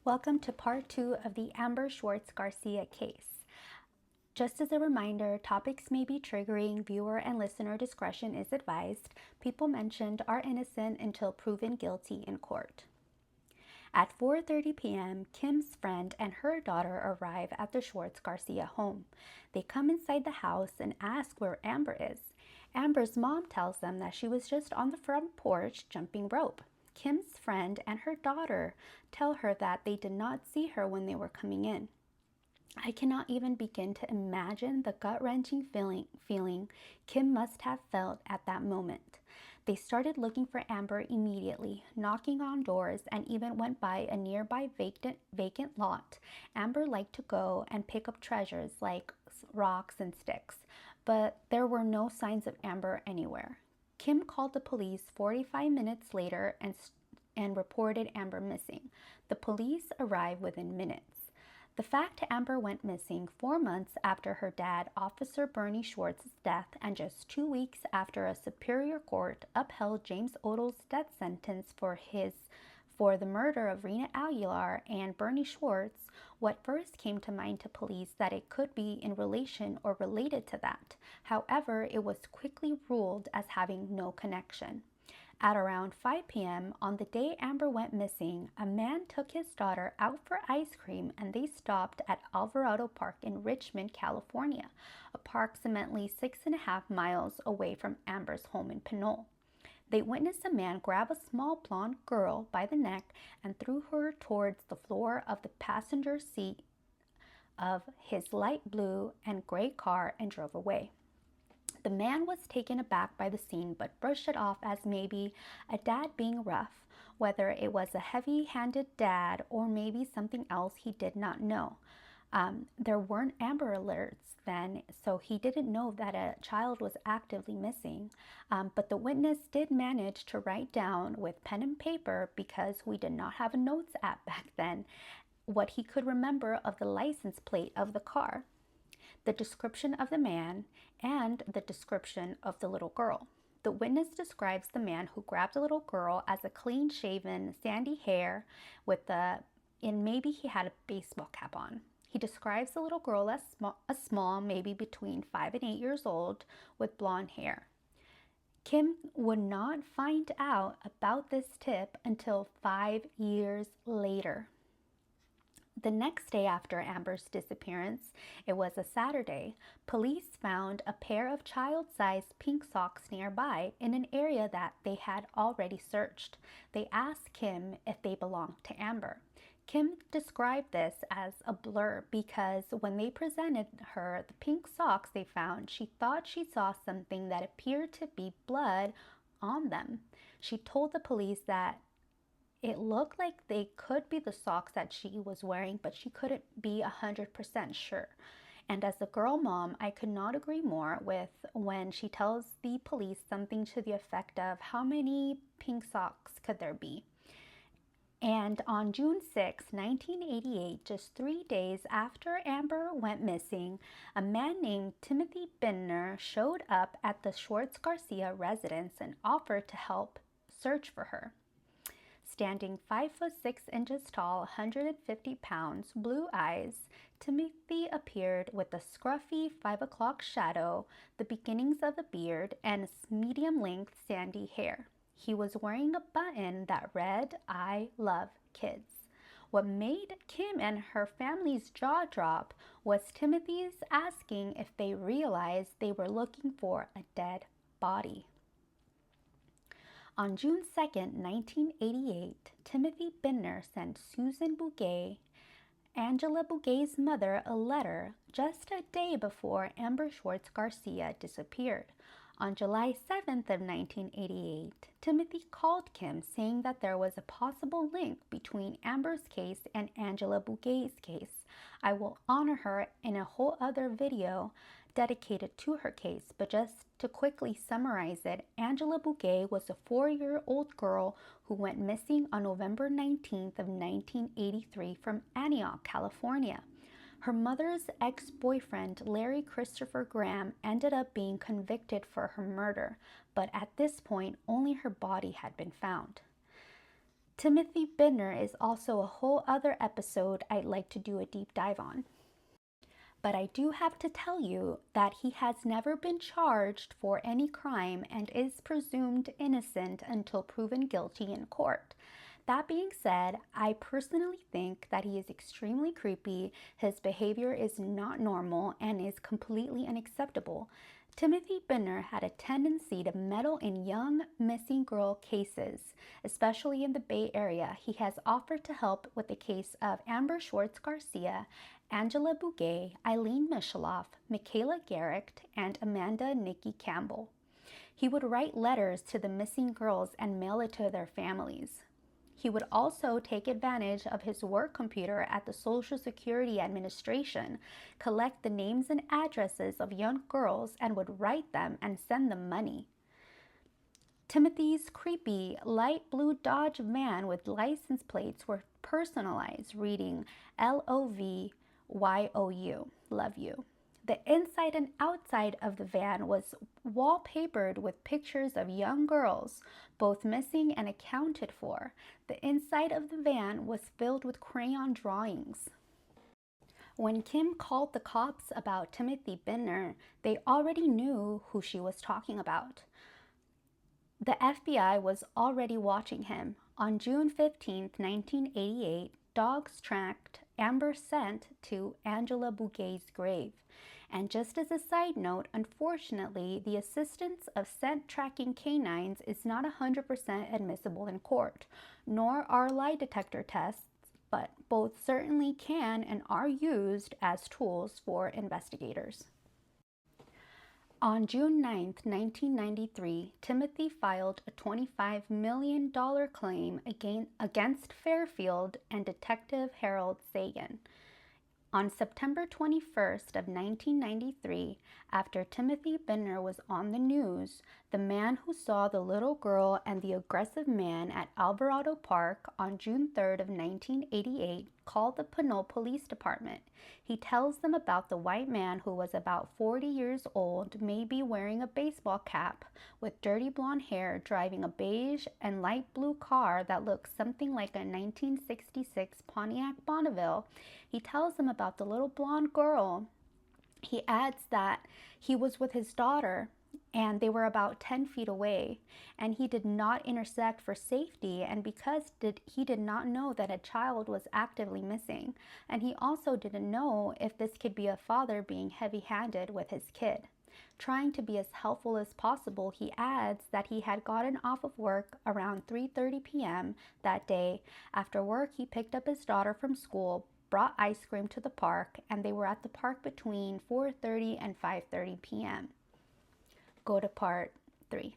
Welcome to part 2 of the Amber Swartz-Garcia case. Just as a reminder, topics may be triggering. Viewer and listener discretion is advised. People mentioned are innocent until proven guilty in court. At 4:30 p.m., Kim's friend and her daughter arrive at the Swartz-Garcia home. They come inside the house and ask where Amber is. Amber's mom tells them that she was just on the front porch jumping rope. Kim's friend and her daughter tell her that they did not see her when they were coming in. I cannot even begin to imagine the gut-wrenching feeling Kim must have felt at that moment. They started looking for Amber immediately, knocking on doors, and even went by a nearby vacant lot. Amber liked to go and pick up treasures like rocks and sticks, but there were no signs of Amber anywhere. Kim called the police 45 minutes later and reported Amber missing. The police arrived within minutes. The fact Amber went missing 4 months after her dad, Officer Bernie Schwartz's death, and just 2 weeks after a superior court upheld James Odell's death sentence for the murder of Rena Aguilar and Bernie Schwartz, what first came to mind to police that it could be in relation or related to that. However, it was quickly ruled as having no connection. At around 5 p.m. on the day Amber went missing, a man took his daughter out for ice cream and they stopped at Alvarado Park in Richmond, California, approximately 6.5 miles away from Amber's home in Pinole. They witnessed a man grab a small blonde girl by the neck and threw her towards the floor of the passenger seat of his light blue and gray car and drove away. The man was taken aback by the scene but brushed it off as maybe a dad being rough, whether it was a heavy-handed dad or maybe something else he did not know. There weren't Amber alerts then, so he didn't know that a child was actively missing. But the witness did manage to write down with pen and paper, because we did not have a notes app back then, what he could remember of the license plate of the car, the description of the man, and the description of the little girl. The witness describes the man who grabbed the little girl as a clean-shaven, sandy hair and maybe he had a baseball cap on. He describes the little girl as small, maybe between 5 and 8 years old, with blonde hair. Kim would not find out about this tip until 5 years later. The next day after Amber's disappearance, it was a Saturday, police found a pair of child-sized pink socks nearby in an area that they had already searched. They asked Kim if they belonged to Amber. Kim described this as a blur because when they presented her the pink socks they found, she thought she saw something that appeared to be blood on them. She told the police that it looked like they could be the socks that she was wearing, but she couldn't be 100% sure. And as a girl mom, I could not agree more with when she tells the police something to the effect of, how many pink socks could there be? And on June 6, 1988, just 3 days after Amber went missing, a man named Timothy Binder showed up at the Swartz-Garcia residence and offered to help search for her. Standing 5 foot 6 inches tall, 150 pounds, blue eyes, Timothy appeared with a scruffy 5 o'clock shadow, the beginnings of a beard, and medium-length sandy hair. He was wearing a button that read, "I love kids." What made Kim and her family's jaw drop was Timothy's asking if they realized they were looking for a dead body. On June 2nd, 1988, Timothy Binder sent Susan Bouguet, Angela Bouguet's mother, a letter just a day before Amber Swartz-Garcia disappeared. On July 7th of 1988, Timothy called Kim saying that there was a possible link between Amber's case and Angela Bouguet's case. I will honor her in a whole other video dedicated to her case, but just to quickly summarize it, Angela Bouguet was a 4-year-old girl who went missing on November 19th of 1983 from Antioch, California. Her mother's ex-boyfriend, Larry Christopher Graham, ended up being convicted for her murder, but at this point, only her body had been found. Timothy Bittner is also a whole other episode I'd like to do a deep dive on. But I do have to tell you that he has never been charged for any crime and is presumed innocent until proven guilty in court. That being said, I personally think that he is extremely creepy, his behavior is not normal, and is completely unacceptable. Timothy Bittner had a tendency to meddle in young missing girl cases, especially in the Bay Area. He has offered to help with the case of Amber Swartz-Garcia, Angela Bouguet, Eileen Mishaloff, Michaela Garrick, and Amanda Nikki Campbell. He would write letters to the missing girls and mail it to their families. He would also take advantage of his work computer at the Social Security Administration, collect the names and addresses of young girls, and would write them and send them money. Timothy's creepy light blue Dodge van with license plates were personalized, reading LOVYOU, love you. The inside and outside of the van was wallpapered with pictures of young girls, both missing and accounted for. The inside of the van was filled with crayon drawings. When Kim called the cops about Timothy Bittner, they already knew who she was talking about. The FBI was already watching him. On June 15, 1988, dogs tracked Amber's scent to Angela Bouguet's grave. And just as a side note, unfortunately, the assistance of scent tracking canines is not 100% admissible in court, nor are lie detector tests, but both certainly can and are used as tools for investigators. On June 9, 1993, Timothy filed a $25 million claim against Fairfield and Detective Harold Sagan. On September 21st of 1993, after Timothy Bittner was on the news, the man who saw the little girl and the aggressive man at Alvarado Park on June 3rd of 1988 called the Pinole Police Department. He tells them about the white man who was about 40 years old, maybe wearing a baseball cap, with dirty blonde hair, driving a beige and light blue car that looks something like a 1966 Pontiac Bonneville. He tells them about the little blonde girl. He adds that he was with his daughter and they were about 10 feet away, and he did not intersect for safety, and because he did not know that a child was actively missing, and he also didn't know if this could be a father being heavy-handed with his kid. Trying to be as helpful as possible, he adds that he had gotten off of work around 3:30 p.m. that day. After work, he picked up his daughter from school, brought ice cream to the park, and they were at the park between 4:30 and 5:30 p.m. Go to part 3.